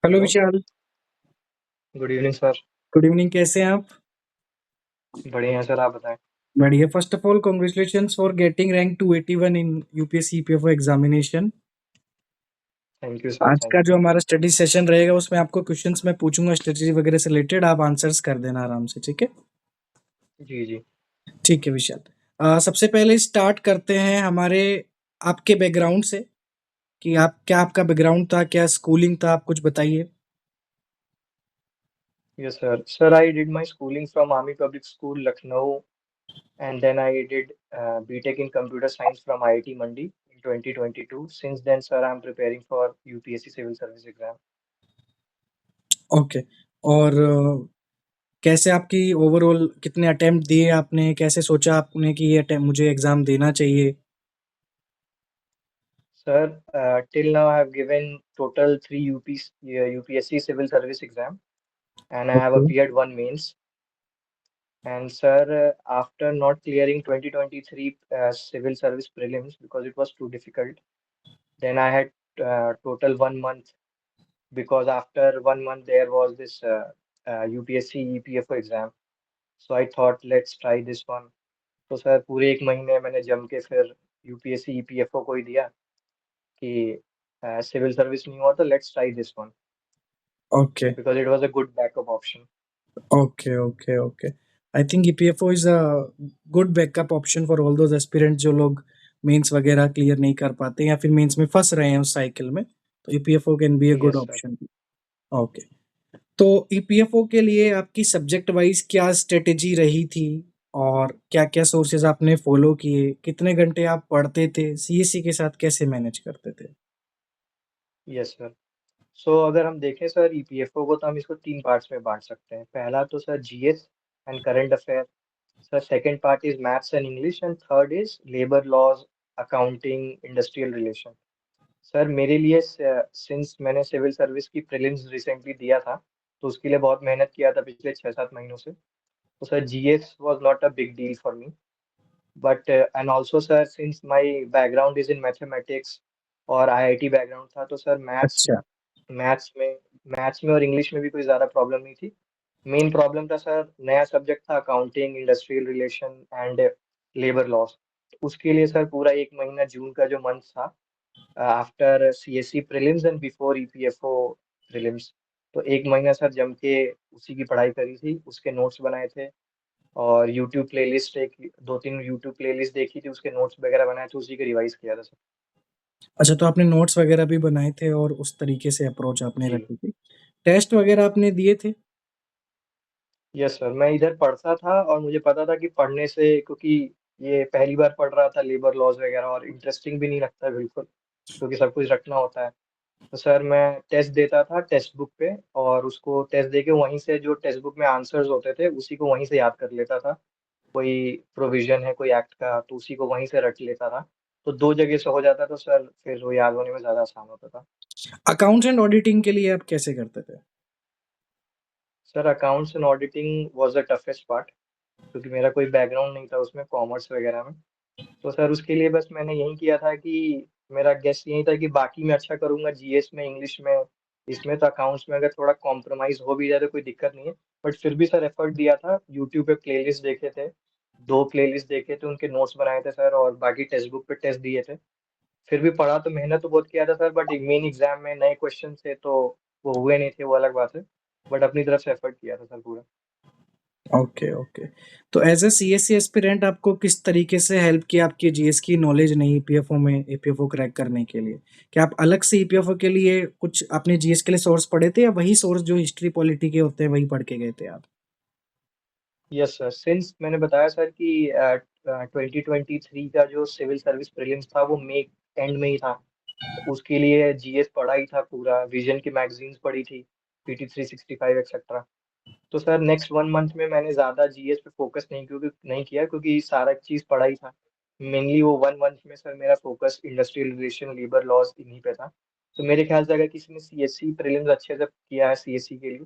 Hello hello, Vishal. Good evening sir. Good evening, कैसे हैं आप? बढ़िया है सर, आप बताएं। बढ़िया। First of all congratulations for getting rank 281 in UPSC EPFO examination. Thank you sir, आज का थैंक जो यू। हमारा स्टडी सेशन रहेगा उसमें आपको क्वेश्चंस मैं पूछूंगा स्ट्रेटेजी वगैरह से रिलेटेड, आप आंसर्स कर देना आराम से, ठीक है? जी जी। ठीक है विशाल। सबसे पहले स्टार्ट करते हैं हमारे आपके बैकग्राउंड से, कि आप क्या, आपका बैकग्राउंड था, क्या स्कूलिंग था, आप कुछ बताइए। Yes sir. Sir, I did my schooling from army public school Lucknow and then I did BTech in computer science from IIT Mandi in 2022. Since then, sir, I'm preparing for UPSC Civil Service exam. Okay. और कैसे आपकी overall, कितने attempt दिए आपने, कैसे सोचा आपने कि ये अटेम्प्ट मुझे एग्जाम देना चाहिए? Sir, till now I have given total three UPSC Civil Service exam and I have okay. appeared one mains. And sir, after not clearing 2023 civil service prelims because it was too difficult, then I had total 1 month, because after 1 month there was this UPSC EPFO exam. So I thought let's try this one. तो sir पूरे एक महीने मैंने जम के फिर UPSC EPFO को ही दिया कि सिविल सर्विस नहीं हुआ तो let's try this one, okay. Because it was a good backup option. Okay, okay, okay. I think EPFO is a good backup option for all those aspirant जो लोग mains वगैरह clear नहीं कर पाते या फिर मेंस में फंस रहे हैं उस साइकिल में, तो EPFO can be a good yes sir. Option. Okay. तो ईपीएफओ के लिए आपकी सब्जेक्ट वाइज क्या स्ट्रेटेजी रही थी, और क्या क्या सोर्सेज आपने फॉलो किए, कितने घंटे आप पढ़ते थे, सीएससी के साथ कैसे मैनेज करते थे? Yes sir. सो अगर हम देखें सर ईपीएफओ को, तो हम इसको तीन पार्ट्स में बांट सकते हैं। पहला तो sir GS and current affair. Sir second part is maths and English and third is labour laws, accounting, industrial relation. Sir मेरे लिए, सिंस मैंने सिविल सर्विस की प्रीलिम्स रिसेंटली दिया था, तो उसके लिए बहुत मेहनत किया था पिछले 6-7 महीनों से। तो sir GS was not a big deal for me, but and also sir since my background is in mathematics और आईआईटी बैकग्राउंड था, तो सर अच्छा। मैथ्स में मैथ्स में और इंग्लिश में भी कोई ज़्यादा प्रॉब्लम नहीं थी। मेन प्रॉब्लम था सर, नया सब्जेक्ट था accounting, industrial relation and labour laws. उसके लिए सर पूरा एक महीना, जून का जो मंथ था, after CSC prelims and before EPFO prelims, तो एक महीना सर जम के उसी की पढ़ाई करी थी, उसके नोट्स बनाए थे। और यूट्यूब प्लेलिस्ट, एक दो तीन यूट्यूब प्लेलिस्ट देखी थी, उसके नोट्स वगैरह बनाए थे, उसी के रिवाइज किया था सर। अच्छा, तो आपने नोट्स वगैरह भी बनाए थे और उस तरीके से अप्रोच आपने जी। रखी थी। टेस्ट वगैरह आपने दिए थे? यस सर, मैं इधर पढ़ता था और मुझे पता था कि पढ़ने से, क्योंकि ये पहली बार पढ़ रहा था लेबर लॉज वगैरह, और इंटरेस्टिंग भी नहीं लगता बिल्कुल, क्योंकि सब कुछ रटना होता है। तो सर मैं टेस्ट देता था टेक्स्ट बुक पे, और उसको टेस्ट देके वहीं से जो टेक्स्ट बुक में आंसर्स होते थे उसी को वहीं से याद कर लेता था। कोई प्रोविजन है कोई एक्ट का, तो उसी को वहीं से रट लेता था। तो दो जगह से हो जाता, तो सर फिर वो याद होने में ज़्यादा आसान होता था। अकाउंट्स एंड ऑडिटिंग के लिए आप कैसे करते थे? Sir accounts and auditing was the toughest part, क्योंकि मेरा कोई बैकग्राउंड नहीं था उसमें, कॉमर्स वगैरह में। तो सर उसके लिए बस मैंने यही किया था कि मेरा गेस यही था कि बाकी मैं अच्छा करूंगा जीएस में, इंग्लिश में, इसमें तो अकाउंट्स में अगर थोड़ा कॉम्प्रोमाइज हो भी जाए तो कोई दिक्कत नहीं है। बट फिर भी सर एफर्ट दिया था, यूट्यूब पे प्लेलिस्ट देखे थे, दो प्लेलिस्ट देखे थे, उनके नोट्स बनाए थे सर, और बाकी टेक्स्ट बुक पे टेस्ट दिए थे। फिर भी पढ़ा तो, मेहनत तो बहुत किया था सर, बट मेन एग्जाम में नए क्वेश्चन थे तो वो हुए नहीं थे, वो अलग बात है। बट अपनी तरफ से एफर्ट किया था सर पूरा। Okay, okay. तो एज़ अ सीएससी एस्पिरेंट आपको किस तरीके से हेल्प किया आपकी जीएस की नॉलेज ने ईपीएफओ में ईपीएफओ क्रैक करने के लिए? क्या आप अलग से ईपीएफओ के लिए कुछ आपने जीएस के लिए सोर्स पढ़े थे, या वही सोर्स जो हिस्ट्री पॉलिटी के होते हैं वही पढ़ के गए थे आप? यस सर, सिंस मैंने बताया सर कि 2023 का जो सिविल सर्विस प्रीलिम्स था वो मई एंड में ही था, तो उसके लिए जीएस पढ़ा ही था पूरा, विजन की मैगजीन्स पढ़ी थी, PT 365 एक्सेट्रा। तो सर नेक्स्ट 1 मंथ में मैंने ज़्यादा जीएस पे फोकस नहीं किया, क्योंकि सारा चीज़ पढ़ा ही था। मेनली वो 1 मंथ में सर मेरा focus industrial relation, labour laws, इन्हीं पे था। तो मेरे ख्याल से अगर किसी ने सीएससी प्रीलिम्स अच्छे से किया है सीएससी के लिए,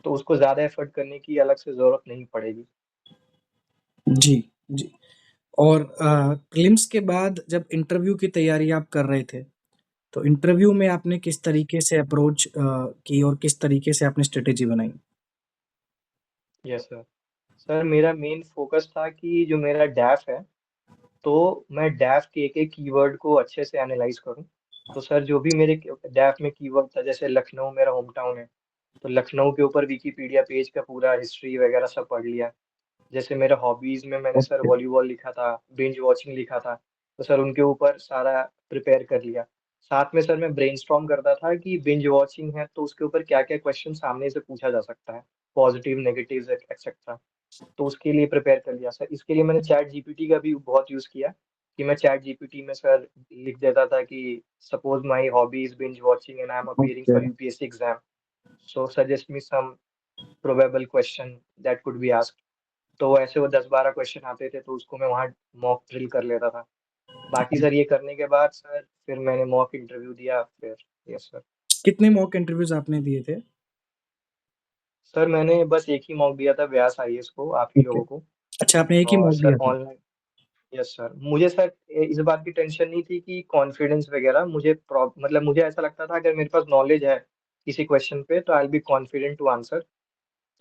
तो उसको ज़्यादा एफर्ट करने की अलग से ज़रूरत नहीं पड़ेगी। जी, जी। और प्रीलिम्स के बाद जब इंटरव्यू की तैयारी आप कर रहे थे, तो इंटरव्यू में आपने किस तरीके से अप्रोच की और किस तरीके से आपने स्ट्रैटेजी बनाई? Yes sir. सर मेरा मेन फोकस था कि जो मेरा डैफ है, तो मैं डैफ के एक एक कीवर्ड को अच्छे से एनालाइज करूं। तो सर जो भी मेरे डैफ में कीवर्ड था, जैसे लखनऊ मेरा होम टाउन है, तो लखनऊ के ऊपर विकिपीडिया पेज का पूरा हिस्ट्री वगैरह सब पढ़ लिया। जैसे मेरे हॉबीज में मैंने सर ओके, वॉलीबॉल लिखा था, बिंज वॉचिंग लिखा था, तो सर उनके ऊपर सारा प्रिपेयर कर लिया। साथ में सर मैं ब्रेनस्टॉर्म करता था कि बिंज वॉचिंग है तो उसके ऊपर क्या क्या क्वेश्चन सामने से पूछा जा सकता है, पॉजिटिव नेगेटिव एक्सेट्रा। तो उसके लिए प्रिपेयर कर लिया सर। इसके लिए मैंने चैट जीपीटी का भी बहुत यूज किया, कि मैं चैट जीपीटी में सर लिख देता था कि suppose my hobby is binge watching and I am appearing okay. For UPSC exam, so suggest me some probable question that could be asked. तो ऐसे वो 10-12 क्वेश्चन आते थे, तो उसको मैं वहाँ मॉक ड्रिल कर लेता था। बाकी सर ये करने के बाद सर फिर मैंने मॉक इंटरव्यू दिया फिर। Yes sir. कितने मॉक इंटरव्यूज़ आपने दिए थे? सर मैंने बस एक ही मॉक दिया था, व्यास आईएएस को, आप ही ओके। लोगों को। अच्छा, आपने एक ही और मॉक सर दिया था? ऑनलाइन। यस सर, मुझे सर इस बात की टेंशन नहीं थी कि कॉन्फिडेंस वगैरह, मुझे मतलब मुझे ऐसा लगता था अगर मेरे पास नॉलेज है किसी क्वेश्चन पे तो आई बी कॉन्फिडेंट टू आंसर।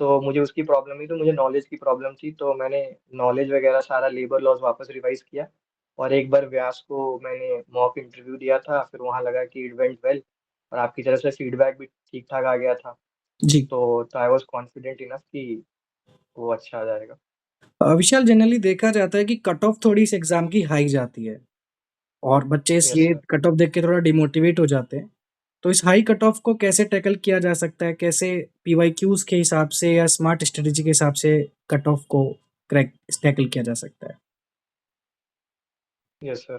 तो मुझे उसकी प्रॉब्लम नहीं, तो मुझे नॉलेज की प्रॉब्लम थी, तो मैंने नॉलेज वगैरह सारा लेबर लॉज वापस रिवाइज किया। और एक बार व्यास को मैंने मॉक इंटरव्यू दिया था, फिर वहाँ लगा कि इट वेंट वेल, और आपकी तरफ से फीडबैक भी ठीक ठाक आ गया था। जी। तो आई वॉज कॉन्फिडेंट इनफ कि वो अच्छा आ जाएगा। विशाल, जनरली देखा जाता है कि कट ऑफ थोड़ी इस एग्ज़ाम की हाई जाती है और बच्चे इस यस ये सर। कट ऑफ देख के थोड़ा डिमोटिवेट हो जाते हैं। तो इस हाई कट ऑफ को कैसे टैकल किया जा सकता है? कैसे पीवाईक्यूज़ के हिसाब से या स्मार्ट स्ट्रैटेजी के हिसाब से कट ऑफ को क्रैक टैकल किया जा सकता है? Yes sir.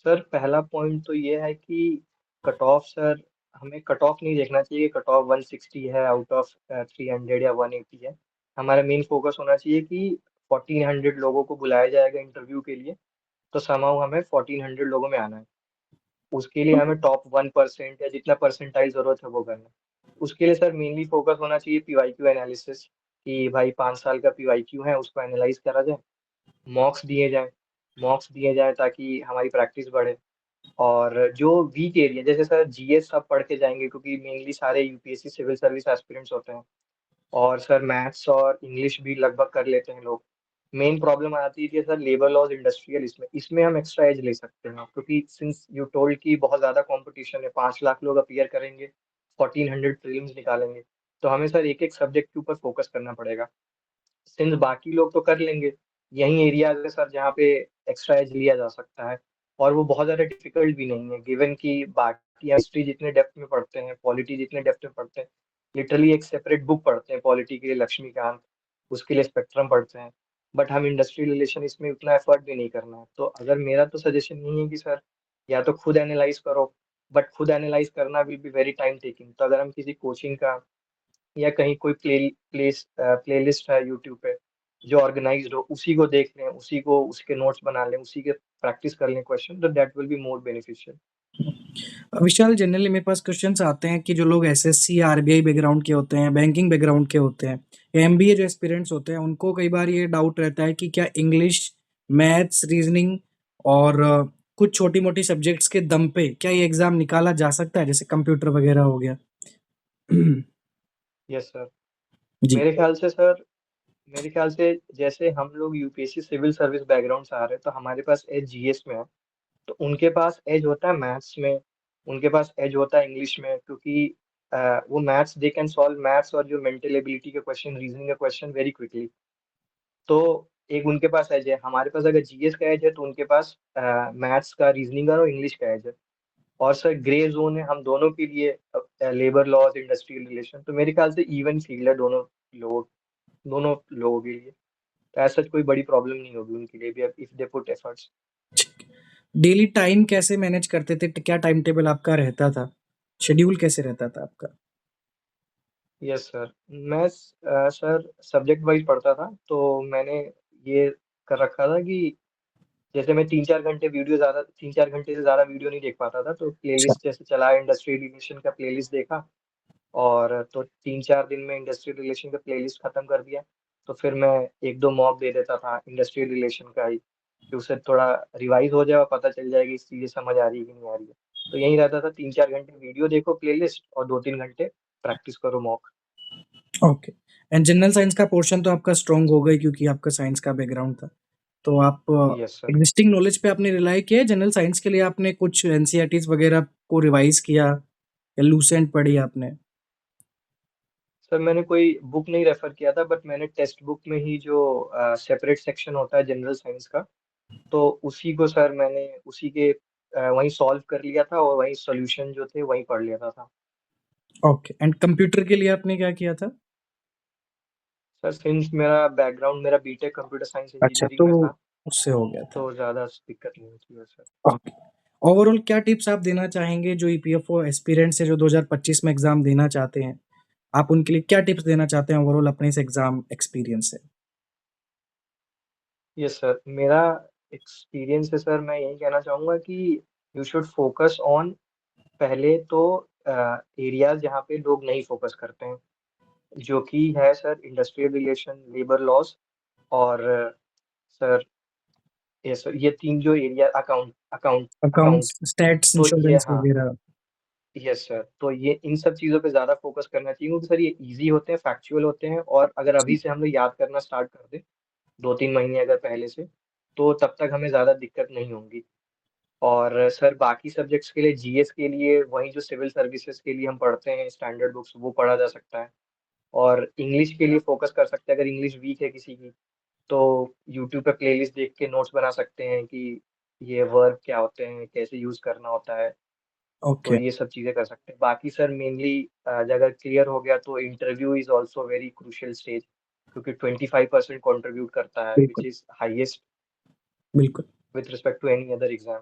सर पहला पॉइंट तो ये है कि कट ऑफ सर, हमें कट ऑफ नहीं देखना चाहिए कट ऑफ 160 है आउट ऑफ 300 या 180 है। हमारा मेन फोकस होना चाहिए कि 1400 लोगों को बुलाया जाएगा इंटरव्यू के लिए, तो समाउ हमें 1400 लोगों में आना है। उसके लिए हमें टॉप 1% या जितना परसेंटाइल जरूरत है वो करना है। उसके लिए सर मेनली फोकस होना चाहिए पीवाईक्यू एनालिसिस, कि भाई 5 साल का पीवाईक्यू है उसको एनालाइज करा जाए, मॉक्स दिए जाएं, मॉक्स दिए जाएं ताकि हमारी प्रैक्टिस बढ़े। और जो वीक एरिया, जैसे सर जीएस सब पढ़ के जाएंगे क्योंकि मेनली सारे यूपीएससी सिविल सर्विस एस्पिरेंट्स होते हैं। और सर मैथ्स और इंग्लिश भी लगभग कर लेते हैं लोग। मेन प्रॉब्लम आती है सर लेबर लॉज इंडस्ट्रियल, इसमें इसमें हम एक्स्ट्रा एज ले सकते हैं, क्योंकि सिंस यू टोल्ड की बहुत ज़्यादा कंपटीशन है, 5 लाख लोग अपीयर करेंगे, 1400 प्रीलिम्स निकालेंगे, तो हमें सर एक एक सब्जेक्ट के ऊपर फोकस करना पड़ेगा। सिंस बाकी लोग तो कर लेंगे, यही एरियाज है सर जहाँ पे एक्स्ट्रा एज लिया जा सकता है। और वो बहुत ज़्यादा डिफिकल्ट भी नहीं है, गिवन कि बाकी हिस्ट्री जितने डेप्थ में पढ़ते हैं, पॉलिटी जितने डेप्थ में पढ़ते हैं, लिटरली एक सेपरेट बुक पढ़ते हैं पॉलिटी के लिए, लक्ष्मीकांत, उसके लिए स्पेक्ट्रम पढ़ते हैं। बट हम इंडस्ट्रियल रिलेशन इसमें उतना एफर्ट भी नहीं करना है। तो अगर मेरा तो सजेशन यही है कि सर या तो खुद एनालाइज करो, बट खुद एनालाइज करना will be very time taking. तो अगर हम किसी कोचिंग का या कहीं कोई प्लेलिस्ट है यूट्यूब पे जो ऑर्गेनाइज्ड हो, उसी को देख लें, उसी को उसके नोट्स बना लें, उसी के प्रैक्टिस कर लें क्वेश्चन, तो that will be more beneficial. Vishal, generally मेरे पास क्वेश्चंस आते हैं कि जो लोग एसएससी या आरबीआई बैकग्राउंड के होते हैं, बैंकिंग बैकग्राउंड के होते हैं या एमबीए जो एस्पिरेंट्स होते हैं, उनको कई बार ये डाउट रहता है कि क्या इंग्लिश, मैथ्स, रीजनिंग और कुछ छोटी-मोटी सब्जेक्ट्स के दम पे क्या ये एग्ज़ाम निकाला जा सकता है, जैसे कंप्यूटर वगैरह हो गया? Yes sir. जी। मेरे ख्याल से सर, मेरे ख्याल से जैसे हम लोग यूपीएससी सिविल सर्विस बैकग्राउंड से आ रहे हैं, तो हमारे पास एज जीएस में है, तो उनके पास एज होता है मैथ्स में, उनके पास एज होता है इंग्लिश में, क्योंकि वो maths they can solve maths और जो मेंटल एबिलिटी के क्वेश्चन, रीजनिंग के क्वेश्चन वेरी क्विकली। तो एक उनके पास एज है। हमारे पास अगर जीएस का एज है तो उनके पास मैथ्स का, रीजनिंग का और इंग्लिश का एज है। और सर ग्रे जोन है हम दोनों के लिए, लेबर लॉज, इंडस्ट्रियल रिलेशन, तो मेरे ख्याल से इवन फील्ड है लोग दोनों लोगों के लिए। तो ऐसा कोई बड़ी प्रॉब्लम नहीं होगी उनके लिए भी, if they put efforts. Daily time कैसे मैनेज करते थे? क्या टाइम टेबल आपका रहता था? शेड्यूल कैसे रहता था आपका? Yes sir. मैं सर सब्जेक्ट वाइज पढ़ता था, तो मैंने ये कर रखा था कि जैसे मैं 3-4 घंटे से ज़्यादा वीडियो नहीं देख पाता था, तो अच्छा। प्लेलिस्ट जैसे चलाया, इंडस्ट्रियल रिलेशन का प्लेलिस्ट देखा, और तो 3-4 दिन में इंडस्ट्रियल रिलेशन का प्लेलिस्ट खत्म कर दिया। तो फिर मैं एक दो मॉक दे देता था इंडस्ट्रियल रिलेशन का ही, कि उससे थोड़ा रिवाइज हो जाए और पता चल जाएगी चीज़ें समझ आ रही है कि नहीं आ रही है। तो यही रहता था 3-4 घंटे वीडियो देखो प्लेलिस्ट और 2-3 घंटे प्रैक्टिस करो mock. Okay. And general science का पोर्शन तो आपका स्ट्रॉन्ग होगा ही क्योंकि आपका साइंस का बैकग्राउंड था। तो आप यस सर। एग्जिस्टिंग नॉलेज पे आपने रिलाई किया है? जनरल साइंस के लिए आपने कुछ एनसीईआरटीज़ वगैरह को रिवाइज़ किया या लूसेंट पढ़ी आपने? सर मैंने कोई बुक नहीं रेफर किया था, बट मैंने टेक्स्ट बुक में ही जो सेपरेट सेक्शन होता है जनरल साइंस का, तो उसी को सर मैंने उसी के वहीं सॉल्व कर लिया था और वहीं सॉल्यूशन जो थे वहीं पढ़ लेता था। ओके। एंड कंप्यूटर के लिए आपने क्या किया था? सर सिंस मेरा बैकग्राउंड मेरा बीटेक कंप्यूटर साइंस अच्छा, तो इंजीनियरिंग में था, उससे हो गया था। तो ज़्यादा दिक्कत नहीं होती है सर। ओके। ओवरऑल क्या टिप्स आप देना चाहेंगे जो ईपीएफओ एस्पिरेंट्स हैं जो 2025 में एग्ज़ाम देना चाहते हैं? आप उनके लिए क्या टिप्स देना चाहते हैं ओवरऑल अपने इस एग्ज़ाम एक्सपीरियंस से? यस सर, मेरा एक्सपीरियंस है सर, मैं यही कहना चाहूँगा कि यू शुड फोकस ऑन, पहले तो एरियाज जहाँ पे लोग नहीं फोकस करते हैं, जो कि है sir industrial relation, labour laws, और सर ये सर ये 3 जो area, account account account accounts, stats, तो ये, इंश्योरेंस हाँ, वगैरह। यस सर, तो ये इन सब चीज़ों पे ज़्यादा फोकस करना चाहिए क्योंकि सर ये इजी होते हैं, फैक्चुअल होते हैं, और अगर अभी जी, से हम लोग याद करना स्टार्ट कर दें 2-3 महीने अगर पहले से, तो तब तक हमें ज़्यादा दिक्कत नहीं होंगी। और सर बाकी सब्जेक्ट्स के लिए, जीएस के लिए, वही जो सिविल सर्विसेज के लिए हम पढ़ते हैं स्टैंडर्ड बुक्स, वो पढ़ा जा सकता है। और इंग्लिश के लिए फोकस कर सकते हैं, अगर इंग्लिश वीक है किसी की, तो यूट्यूब पे प्लेलिस्ट देख के नोट्स बना सकते हैं कि ये वर्ब क्या होते हैं, कैसे यूज करना होता है। तो ओके, ये सब चीजें कर सकते हैं। बाकी सर मेनली अगर क्लियर हो गया तो interview is also very crucial stage, क्योंकि 25% कंट्रीब्यूट करता है, विच बिल्कुल, इज हाईएस्ट बिल्कुल। With respect to any other exam.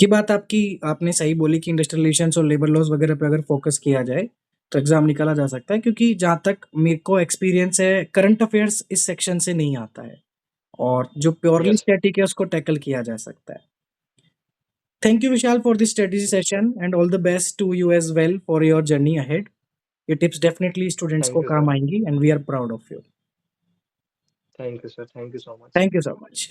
ये बात आपकी आपने सही बोली कि इंडस्ट्रियल रिलेशंस और लेबर लॉज़ वगैरह पे अगर फ़ोकस किया जाए, तो एग्ज़ाम निकाला जा सकता है क्योंकि जहाँ तक मेरे को एक्सपीरियंस है, करंट अफेयर्स इस सेक्शन से नहीं आता है और जो प्योरली यस सर। स्टैटिक है, उसको टैकल किया जा सकता है। Thank you Vishal for this strategy session and all the best to you as well for your journey ahead. ये टिप्स डेफिनिटली स्टूडेंट्स थैंक को यू काम सर। आएँगी and we are proud of you. Thank you sir, thank you so much. Thank you so much.